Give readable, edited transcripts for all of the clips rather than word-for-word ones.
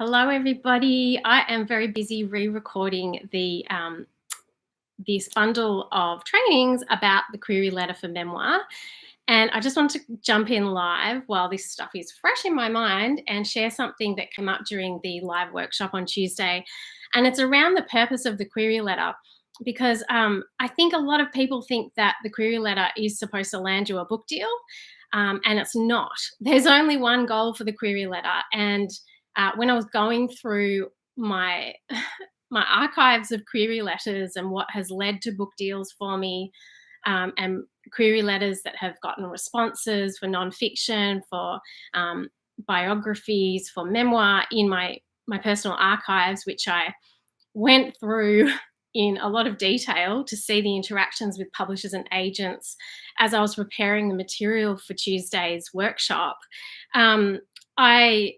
Hello, everybody. I am very busy re-recording this bundle of trainings about the query letter for memoir. And I just want to jump in live while this stuff is fresh in my mind and share something that came up during the live workshop on Tuesday. And it's around the purpose of the query letter, because I think a lot of people think that the query letter is supposed to land you a book deal, and it's not. There's only one goal for the query letter. And when I was going through my my archives of query letters and what has led to book deals for me, and query letters that have gotten responses for nonfiction, for biographies, for memoir in my personal archives, which I went through in a lot of detail to see the interactions with publishers and agents as I was preparing the material for Tuesday's workshop. I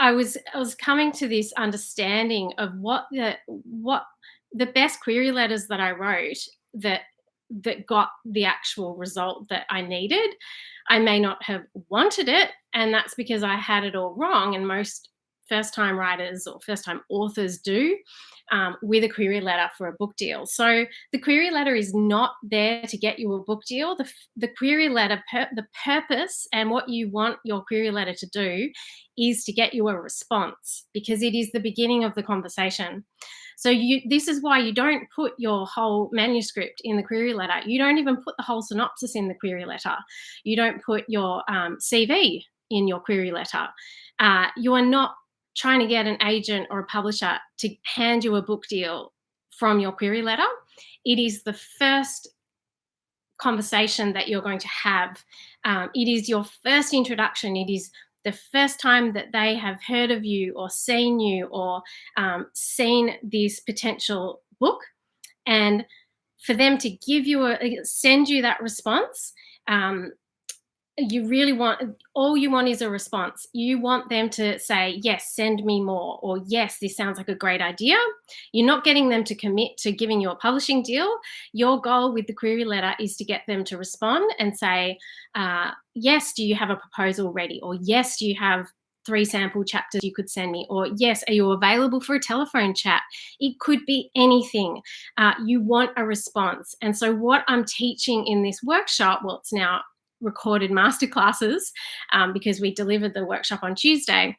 I was coming to this understanding of what the best query letters that I wrote that got the actual result that I needed. I may not have wanted it, and that's because I had it all wrong. And most first-time writers or first-time authors do with a query letter for a book deal. So the query letter is not there to get you a book deal. The query letter, the purpose and what you want your query letter to do is to get you a response, because it is the beginning of the conversation. So this is why you don't put your whole manuscript in the query letter. You don't even put the whole synopsis in the query letter. You don't put your CV in your query letter. You are not trying to get an agent or a publisher to hand you a book deal from your query letter. It is the first conversation that you're going to have. It is your first introduction. It is the first time that they have heard of you or seen seen this potential book. And for them to send you that response, all you want is a response. You want them to say, yes, send me more, or yes, this sounds like a great idea. You're not getting them to commit to giving you a publishing deal. Your goal with the query letter is to get them to respond and say, yes, do you have a proposal ready? Or yes, do you have 3 sample chapters you could send me? Or yes, are you available for a telephone chat? It could be anything. You want a response. And so what I'm teaching in this workshop, well, it's now recorded masterclasses, because we delivered the workshop on Tuesday,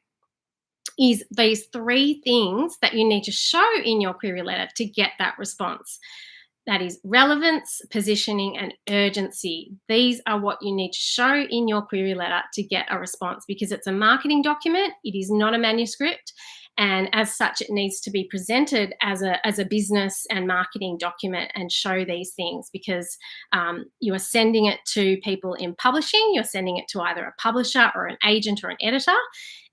is these 3 things that you need to show in your query letter to get that response. That is relevance, positioning, and urgency. These are what you need to show in your query letter to get a response, because it's a marketing document. It is not a manuscript. And as such, it needs to be presented as a business and marketing document and show these things, because you are sending it to people in publishing. You're sending it to either a publisher or an agent or an editor,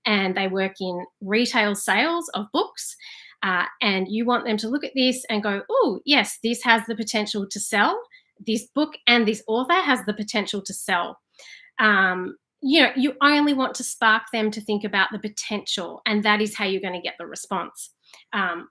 and they work in retail sales of books. And you want them to look at this and go, oh, yes, this has the potential to sell. This book and this author has the potential to sell. You only want to spark them to think about the potential, and that is how you're going to get the response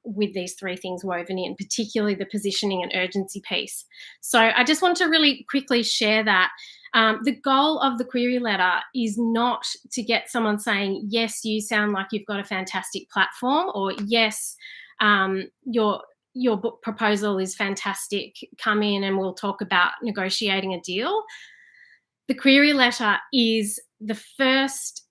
with these 3 things woven in, particularly the positioning and urgency piece. So I just want to really quickly share that. The goal of the query letter is not to get someone saying, yes, you sound like you've got a fantastic platform, or yes, your book proposal is fantastic. Come in and we'll talk about negotiating a deal. The query letter is the first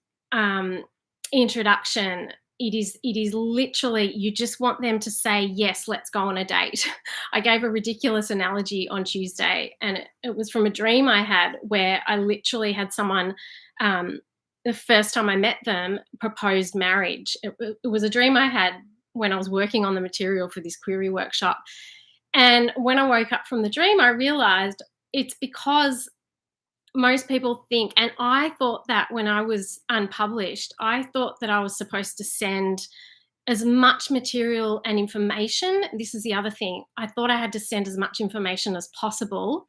introduction. It is literally, you just want them to say, yes, let's go on a date. I gave a ridiculous analogy on Tuesday, and it was from a dream I had, where I literally had someone, the first time I met them, proposed marriage. It was a dream I had when I was working on the material for this query workshop. And when I woke up from the dream, I realized it's because most people think, and I thought that when I was unpublished, I thought that I was supposed to send as much material and information. This is the other thing. I thought I had to send as much information as possible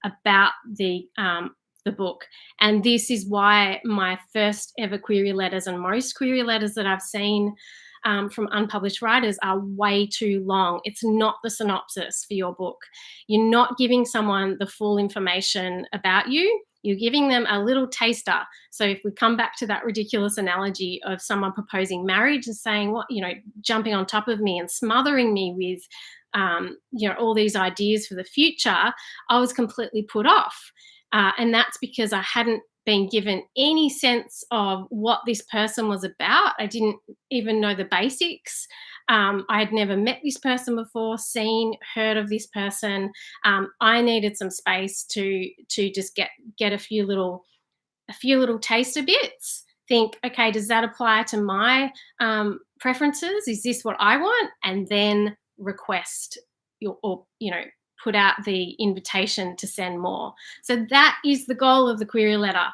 about the book. And this is why my first ever query letters, and most query letters that I've seen from unpublished writers, are way too long. It's not the synopsis for your book. You're not giving someone the full information about you. You're giving them a little taster. So if we come back to that ridiculous analogy of someone proposing marriage and saying, what, jumping on top of me and smothering me with, all these ideas for the future, I was completely put off. And that's because I hadn't been given any sense of what this person was about. I didn't even know the basics. I had never met this person before, heard of this person. I needed some space to just get a few little taster bits. Think, okay, does that apply to my preferences? Is this what I want? And then request put out the invitation to send more. So that is the goal of the query letter,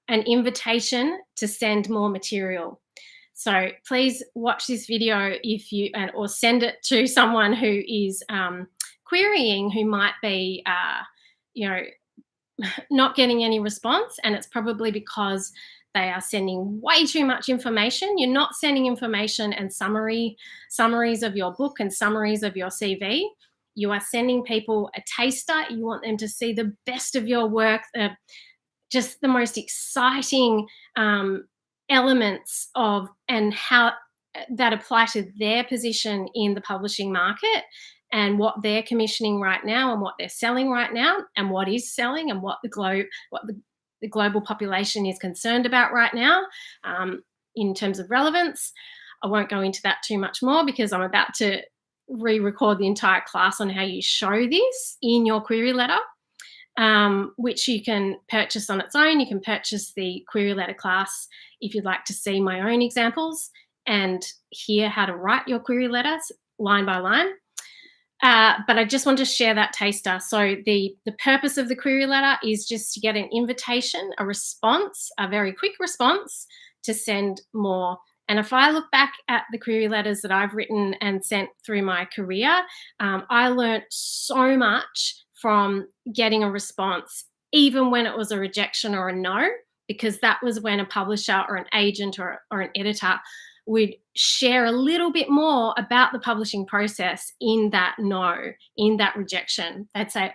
an invitation to send more material. So please watch this video or send it to someone who is querying, who might be, not getting any response, and it's probably because they are sending way too much information. You're not sending information and summaries of your book and summaries of your CV. You are sending people a taster. You want them to see the best of your work, just the most exciting elements of and how that apply to their position in the publishing market and what they're commissioning right now and what they're selling right now and what is selling and what the global population is concerned about right now in terms of relevance. I won't go into that too much more because I'm about to re-record the entire class on how you show this in your query letter, which you can purchase on its own. You can purchase the query letter class if you'd like to see my own examples and hear how to write your query letters line by line. But I just want to share that taster. So the purpose of the query letter is just to get an invitation, a response, a very quick response to send more. And if I look back at the query letters that I've written and sent through my career, I learned so much from getting a response, even when it was a rejection or a no, because that was when a publisher or an agent or an editor would share a little bit more about the publishing process in that no, in that rejection. They'd say,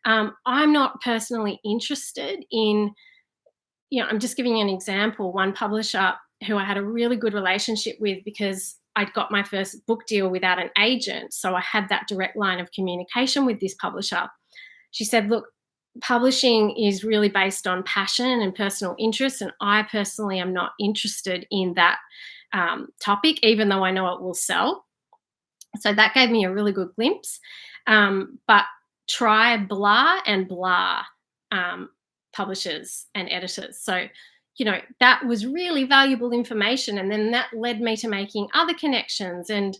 I'm not personally interested in, I'm just giving you an example. One publisher who I had a really good relationship with because I'd got my first book deal without an agent. So I had that direct line of communication with this publisher. She said, look, publishing is really based on passion and personal interest. And I personally am not interested in that topic, even though I know it will sell. So that gave me a really good glimpse. But try blah and blah publishers and editors. So, that was really valuable information. And then that led me to making other connections and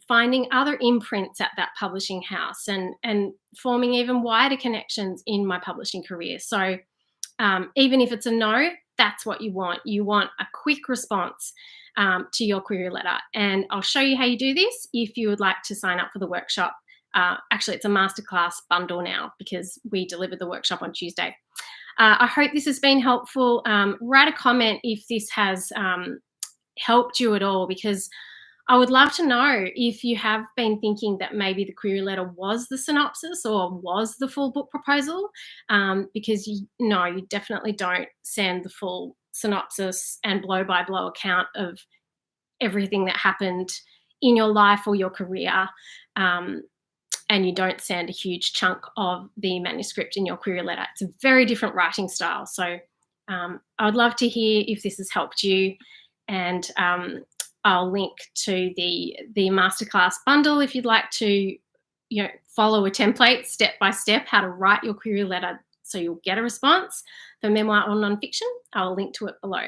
finding other imprints at that publishing house and forming even wider connections in my publishing career. So even if it's a no, that's what you want. You want a quick response to your query letter. And I'll show you how you do this if you would like to sign up for the workshop. Actually, it's a masterclass bundle now because we delivered the workshop on Tuesday. I hope this has been helpful. Write a comment if this has helped you at all, because I would love to know if you have been thinking that maybe the query letter was the synopsis or was the full book proposal, because you definitely don't send the full synopsis and blow-by-blow account of everything that happened in your life or your career. And you don't send a huge chunk of the manuscript in your query letter. It's a very different writing style. So I would love to hear if this has helped you. And I'll link to the masterclass bundle if you'd like to follow a template step by step how to write your query letter so you'll get a response for memoir or nonfiction. I'll link to it below.